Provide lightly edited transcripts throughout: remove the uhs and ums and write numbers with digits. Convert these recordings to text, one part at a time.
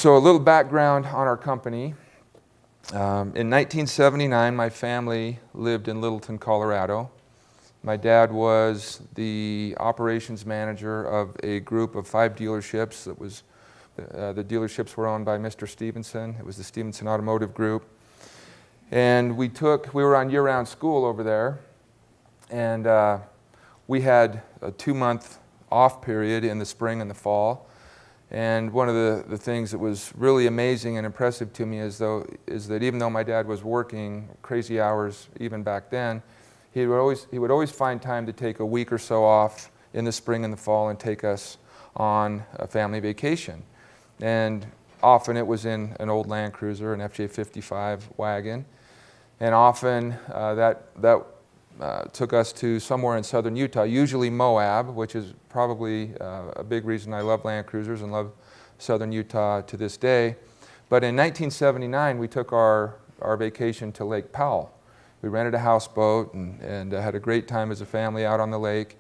So a little background on our company. In 1979, my family lived in Littleton, Colorado. My dad was the operations manager of a group of 5 dealerships. The dealerships were owned by Mr. Stevenson. It was the Stevenson Automotive Group. And we were on year-round school over there, and we had a 2-month off period in the spring and the fall. And one of the things that was really amazing and impressive to me is that even though my dad was working crazy hours even back then, he would always find time to take a week or so off in the spring and the fall and take us on a family vacation. And often it was in an old Land Cruiser, an FJ55 wagon. And often that took us to somewhere in southern Utah, usually Moab, which is probably a big reason I love Land Cruisers and love southern Utah to this day. But in 1979, we took our vacation to Lake Powell. We rented a houseboat and had a great time as a family out on the lake,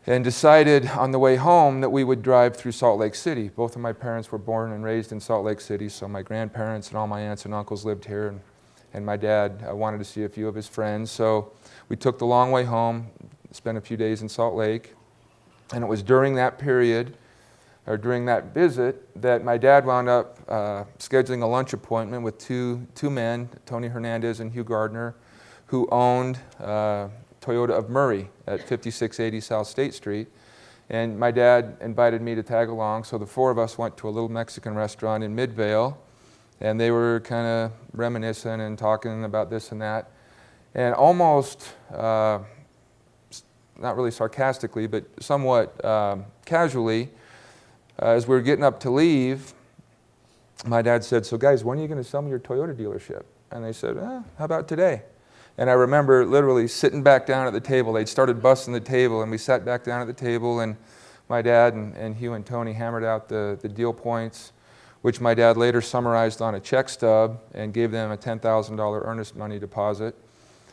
and decided on the way home that we would drive through Salt Lake City. Both of my parents were born and raised in Salt Lake City, so my grandparents and all my aunts and uncles lived here, and my dad wanted to see a few of his friends. So we took the long way home, spent a few days in Salt Lake, and it was during that period, or during that visit, that my dad wound up scheduling a lunch appointment with two men, Tony Hernandez and Hugh Gardner, who owned Toyota of Murray at 5680 South State Street. And my dad invited me to tag along, so the 4 of us went to a little Mexican restaurant in Midvale, and they were kind of reminiscing and talking about this and that. And almost, not really sarcastically, but somewhat casually, as we were getting up to leave, my dad said, "So guys, when are you going to sell me your Toyota dealership?" And they said, "How about today?" And I remember literally sitting back down at the table. They'd started busting the table, and we sat back down at the table, and my dad and Hugh and Tony hammered out the deal points, which my dad later summarized on a check stub and gave them a $10,000 earnest money deposit,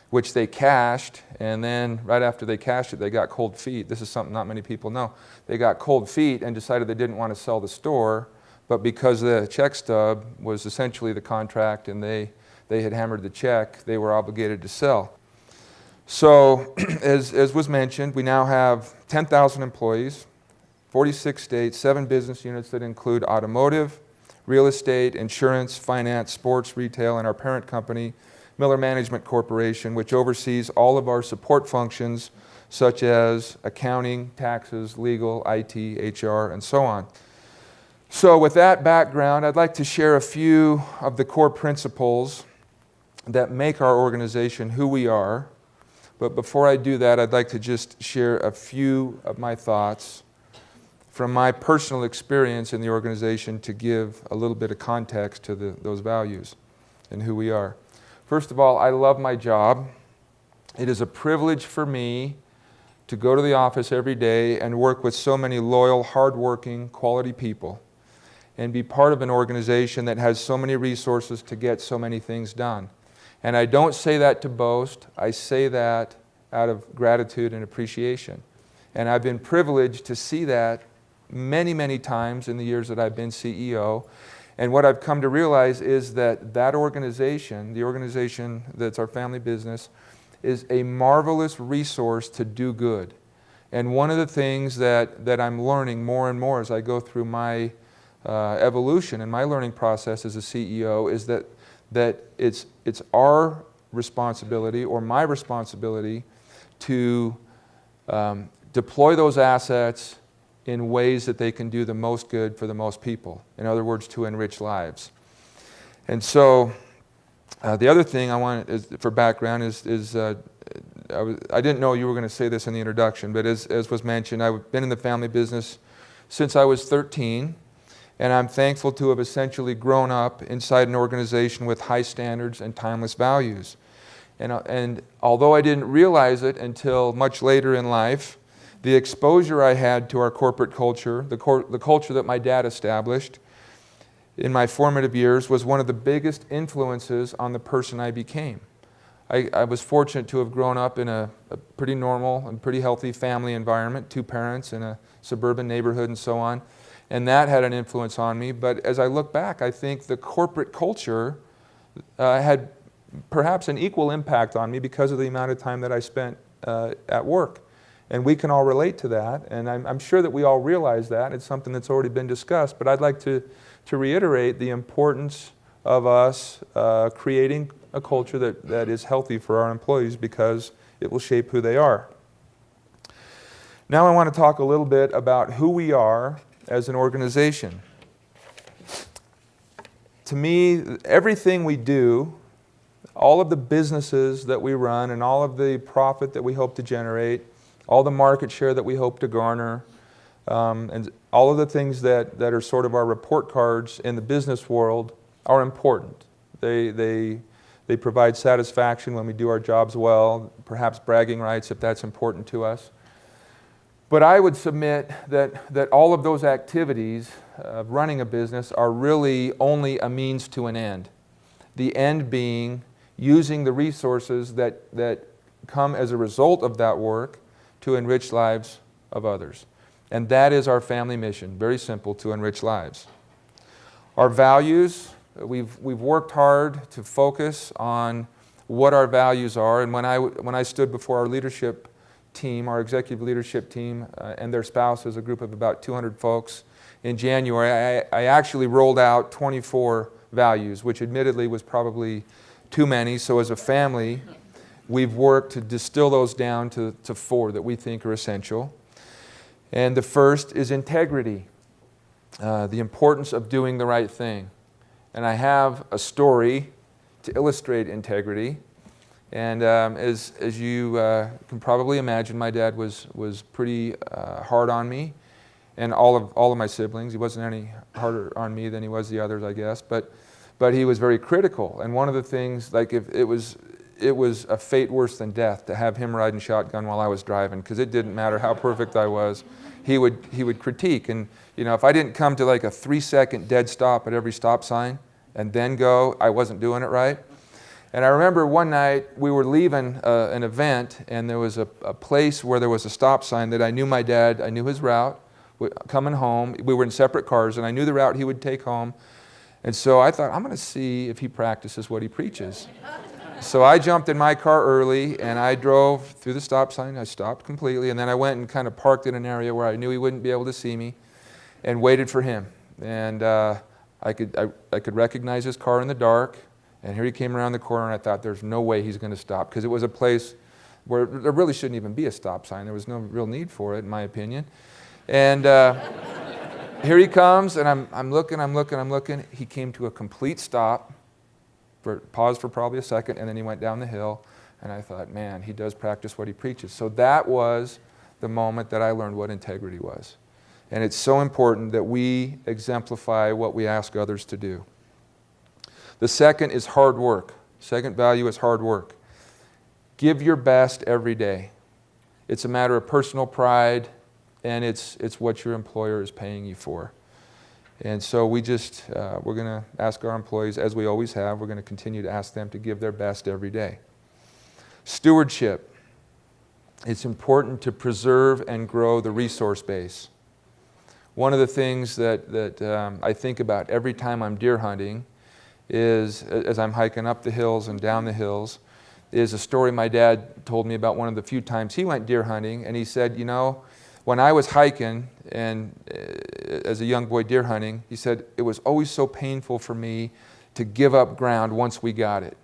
which they cashed. And then right after they cashed it, they got cold feet. This is something not many people know. They got cold feet and decided they didn't want to sell the store, but because the check stub was essentially the contract and they had hammered the check, they were obligated to sell. So, as was mentioned, we now have 10,000 employees, 46 states, 7 business units that include automotive, real estate, insurance, finance, sports, retail, and our parent company, Miller Management Corporation, which oversees all of our support functions such as accounting, taxes, legal, IT, HR, and so on. So with that background, I'd like to share a few of the core principles that make our organization who we are. But before I do that, I'd like to just share a few of my thoughts from my personal experience in the organization to give a little bit of context to those values and who we are. First of all, I love my job. It is a privilege for me to go to the office every day and work with so many loyal, hardworking, quality people and be part of an organization that has so many resources to get so many things done. And I don't say that to boast. I say that out of gratitude and appreciation. And I've been privileged to see that many, many times in the years that I've been CEO. And what I've come to realize is that organization, the organization that's our family business, is a marvelous resource to do good. And one of the things that I'm learning more and more as I go through my evolution and my learning process as a CEO is that it's our responsibility, or my responsibility, to deploy those assets in ways that they can do the most good for the most people. In other words, to enrich lives. And so the other thing I want for background is I didn't know you were going to say this in the introduction, but as was mentioned, I've been in the family business since I was 13, and I'm thankful to have essentially grown up inside an organization with high standards and timeless values. And although I didn't realize it until much later in life, the exposure I had to our corporate culture, the culture that my dad established in my formative years, was one of the biggest influences on the person I became. I was fortunate to have grown up in a pretty normal and pretty healthy family environment, 2 parents in a suburban neighborhood and so on. And that had an influence on me. But as I look back, I think the corporate culture had perhaps an equal impact on me because of the amount of time that I spent at work. And we can all relate to that, and I'm sure that we all realize that. It's something that's already been discussed, but I'd like to reiterate the importance of us creating a culture that is healthy for our employees, because it will shape who they are. Now I want to talk a little bit about who we are as an organization. To me, everything we do, all of the businesses that we run and all of the profit that we hope to generate, all the market share that we hope to garner, and all of the things that are sort of our report cards in the business world are important. They provide satisfaction when we do our jobs well, perhaps bragging rights if that's important to us. But I would submit that all of those activities of running a business are really only a means to an end. The end being using the resources that come as a result of that work to enrich lives of others. And that is our family mission, very simple, to enrich lives. Our values, we've worked hard to focus on what our values are, and when I stood before our leadership team, our executive leadership team, and their spouses, a group of about 200 folks, in January, I actually rolled out 24 values, which admittedly was probably too many. So as a family, we've worked to distill those down to 4 that we think are essential. And the first is integrity, the importance of doing the right thing. And I have a story to illustrate integrity. And as you can probably imagine, my dad was pretty hard on me and all of my siblings. He wasn't any harder on me than he was the others, I guess. But he was very critical. And one of the things, like, if it was a fate worse than death to have him riding shotgun while I was driving, because it didn't matter how perfect I was. He would critique. And if I didn't come to like a 3-second dead stop at every stop sign and then go, I wasn't doing it right. And I remember one night we were leaving an event, and there was a place where there was a stop sign that I knew my dad, I knew his route, coming home. We were in separate cars, and I knew the route he would take home. And so I thought, I'm going to see if he practices what he preaches. So I jumped in my car early, and I drove through the stop sign. I stopped completely, and then I went and kind of parked in an area where I knew he wouldn't be able to see me, and waited for him. And I could recognize his car in the dark. And here he came around the corner, and I thought, there's no way he's going to stop, because it was a place where there really shouldn't even be a stop sign. There was no real need for it, in my opinion. And here he comes, and I'm looking. He came to a complete stop, paused for probably a second, and then he went down the hill. And I thought, man, he does practice what he preaches. So that was the moment that I learned what integrity was. And it's so important that we exemplify what we ask others to do. The second is hard work. Second value is hard work. Give your best every day. It's a matter of personal pride, and it's what your employer is paying you for. And so we're going to ask our employees, as we always have, we're going to continue to ask them to give their best every day. Stewardship. It's important to preserve and grow the resource base. One of the things that I think about every time I'm deer hunting is, as I'm hiking up the hills and down the hills, is a story my dad told me about one of the few times he went deer hunting. And he said, when I was hiking and as a young boy deer hunting, he said, it was always so painful for me to give up ground once we got it.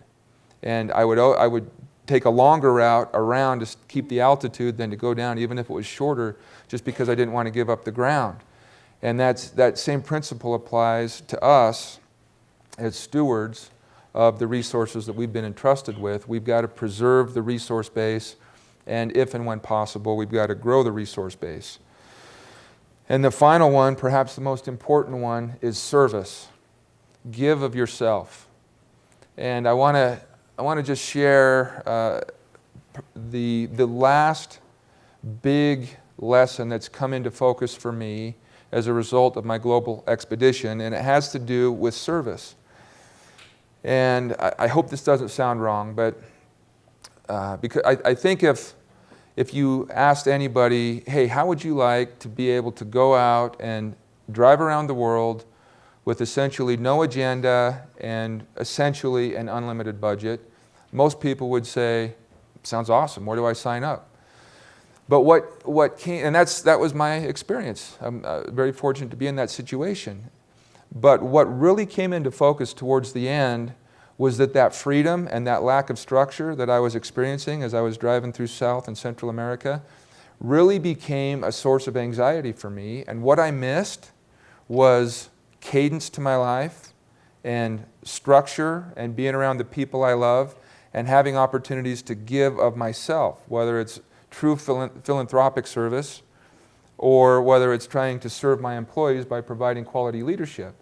And I would take a longer route around to keep the altitude than to go down, even if it was shorter, just because I didn't want to give up the ground. And that same principle applies to us as stewards of the resources that we've been entrusted with. We've got to preserve the resource base, and if and when possible, we've got to grow the resource base. And the final one, perhaps the most important one, is service. Give of yourself. And I want to just share the last big lesson that's come into focus for me as a result of my global expedition, and it has to do with service. And I hope this doesn't sound wrong, but because I think if you asked anybody, hey, how would you like to be able to go out and drive around the world with essentially no agenda and essentially an unlimited budget. Most people would say, sounds awesome, where do I sign up? But what came, and that was my experience. I'm very fortunate to be in that situation. But what really came into focus towards the end was that freedom and that lack of structure that I was experiencing as I was driving through South and Central America really became a source of anxiety for me. And what I missed was cadence to my life and structure and being around the people I love and having opportunities to give of myself, whether it's true philanthropic service or whether it's trying to serve my employees by providing quality leadership.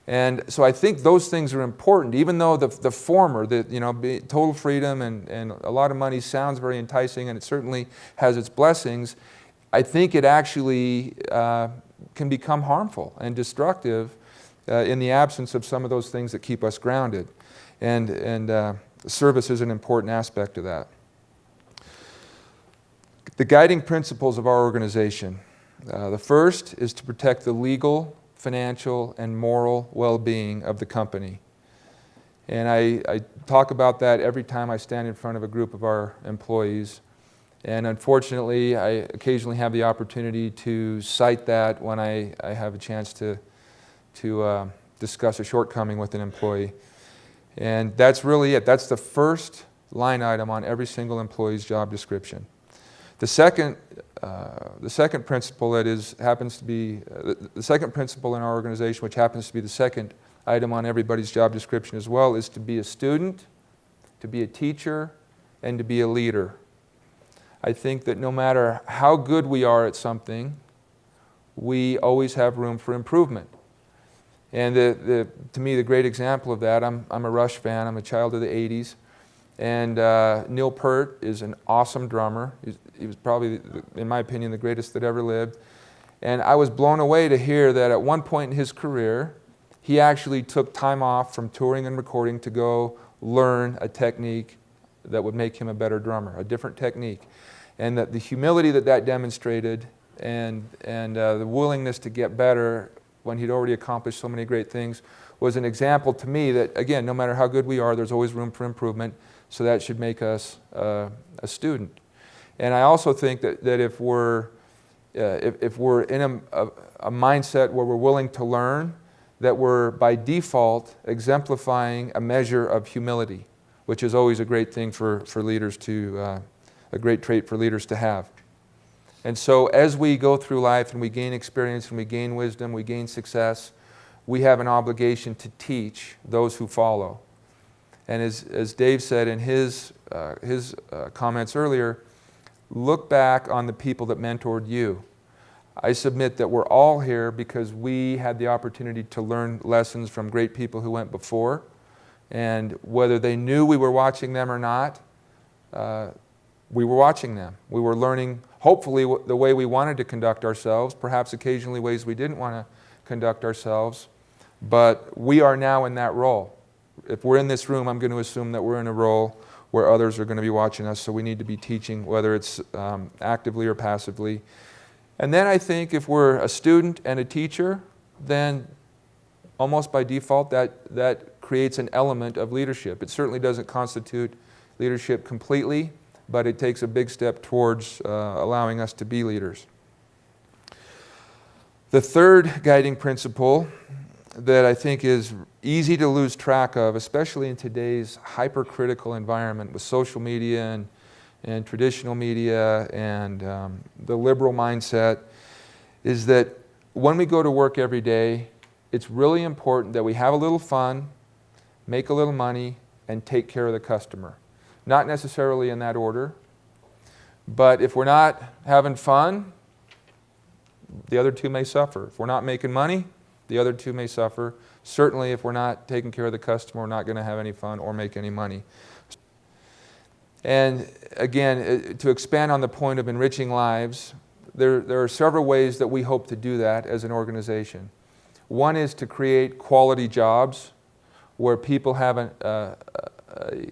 And so I think those things are important, even though the former, total freedom and a lot of money sounds very enticing, and it certainly has its blessings. I think it actually can become harmful and destructive in the absence of some of those things that keep us grounded. And service is an important aspect of that. The guiding principles of our organization. The first is to protect the legal, financial, and moral well-being of the company. And I talk about that every time I stand in front of a group of our employees. And unfortunately, I occasionally have the opportunity to cite that when I have a chance to discuss a shortcoming with an employee. And that's really it. That's the first line item on every single employee's job description. The second principle happens to be the second principle in our organization, which happens to be the second item on everybody's job description as well, is to be a student, to be a teacher, and to be a leader. I think that no matter how good we are at something, we always have room for improvement. And to me, the great example of that, I'm a Rush fan. I'm a child of the 80s. And Neil Peart is an awesome drummer. He was probably, in my opinion, the greatest that ever lived. And I was blown away to hear that at one point in his career, he actually took time off from touring and recording to go learn a technique that would make him a better drummer, a different technique. And that the humility that demonstrated and the willingness to get better when he'd already accomplished so many great things was an example to me that, again, no matter how good we are, there's always room for improvement. So that should make us a student. And I also think that if we're in a mindset where we're willing to learn, that we're by default exemplifying a measure of humility, which is always a great thing for leaders to, a great trait for leaders to have. And so as we go through life and we gain experience and we gain wisdom, we gain success, we have an obligation to teach those who follow. And as Dave said in his comments earlier, look back on the people that mentored you. I submit that we're all here because we had the opportunity to learn lessons from great people who went before. And whether they knew we were watching them or not, we were watching them. We were learning, hopefully, the way we wanted to conduct ourselves, perhaps occasionally ways we didn't want to conduct ourselves. But we are now in that role. If we're in this room, I'm going to assume that we're in a role where others are going to be watching us, so we need to be teaching, whether it's actively or passively. And then I think if we're a student and a teacher, then almost by default that creates an element of leadership. It certainly doesn't constitute leadership completely, but it takes a big step towards allowing us to be leaders. The third guiding principle that I think is easy to lose track of, especially in today's hypercritical environment with social media and traditional media and the liberal mindset, is that when we go to work every day, it's really important that we have a little fun, make a little money, and take care of the customer. Not necessarily in that order, but if we're not having fun, the other two may suffer. If we're not making money, the other two may suffer. Certainly, if we're not taking care of the customer, we're not going to have any fun or make any money. And again, to expand on the point of enriching lives, there are several ways that we hope to do that as an organization. One is to create quality jobs where people have a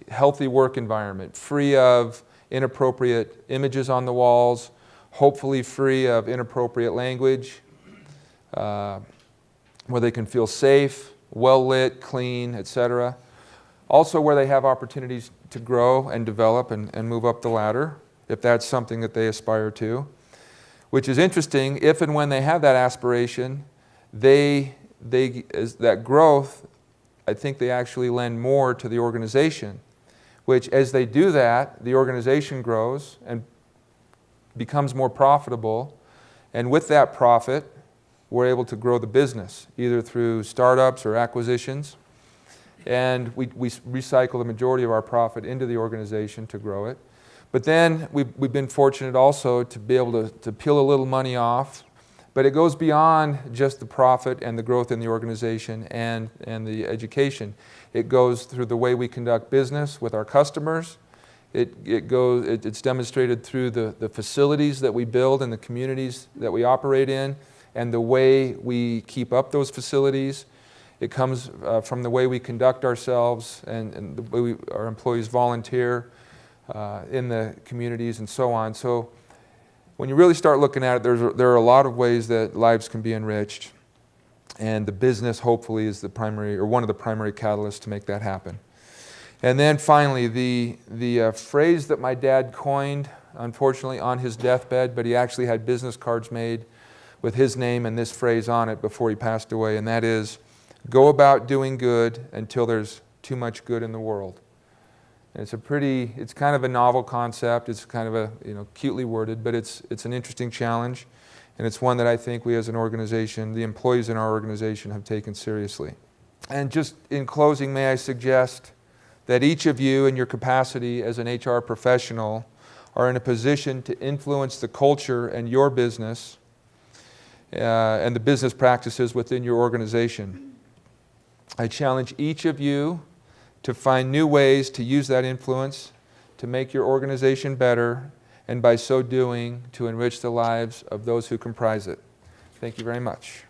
healthy work environment, free of inappropriate images on the walls, hopefully free of inappropriate language, where they can feel safe, well lit, clean, etc. Also where they have opportunities to grow and develop and move up the ladder, if that's something that they aspire to. Which is interesting, if and when they have that aspiration, as that growth, I think they actually lend more to the organization, which as they do that, the organization grows and becomes more profitable, and with that profit, we're able to grow the business, either through startups or acquisitions, and we recycle the majority of our profit into the organization to grow it. But then we've been fortunate also to be able to peel a little money off, but it goes beyond just the profit and the growth in the organization and the education. It goes through the way we conduct business with our customers. It's demonstrated through the facilities that we build and the communities that we operate in and the way we keep up those facilities. It comes from the way we conduct ourselves and the way our employees volunteer in the communities and so on. So when you really start looking at it, there are a lot of ways that lives can be enriched, and the business hopefully is the primary or one of the primary catalysts to make that happen. And then finally, the phrase that my dad coined, unfortunately on his deathbed, but he actually had business cards made with his name and this phrase on it before he passed away, and that is, go about doing good until there's too much good in the world. And it's kind of a novel concept. It's kind of cutely worded, but it's an interesting challenge, and it's one that I think we as an organization, the employees in our organization, have taken seriously. And just in closing, may I suggest that each of you in your capacity as an HR professional are in a position to influence the culture and your business and the business practices within your organization. I challenge each of you to find new ways to use that influence to make your organization better, and by so doing, to enrich the lives of those who comprise it. Thank you very much.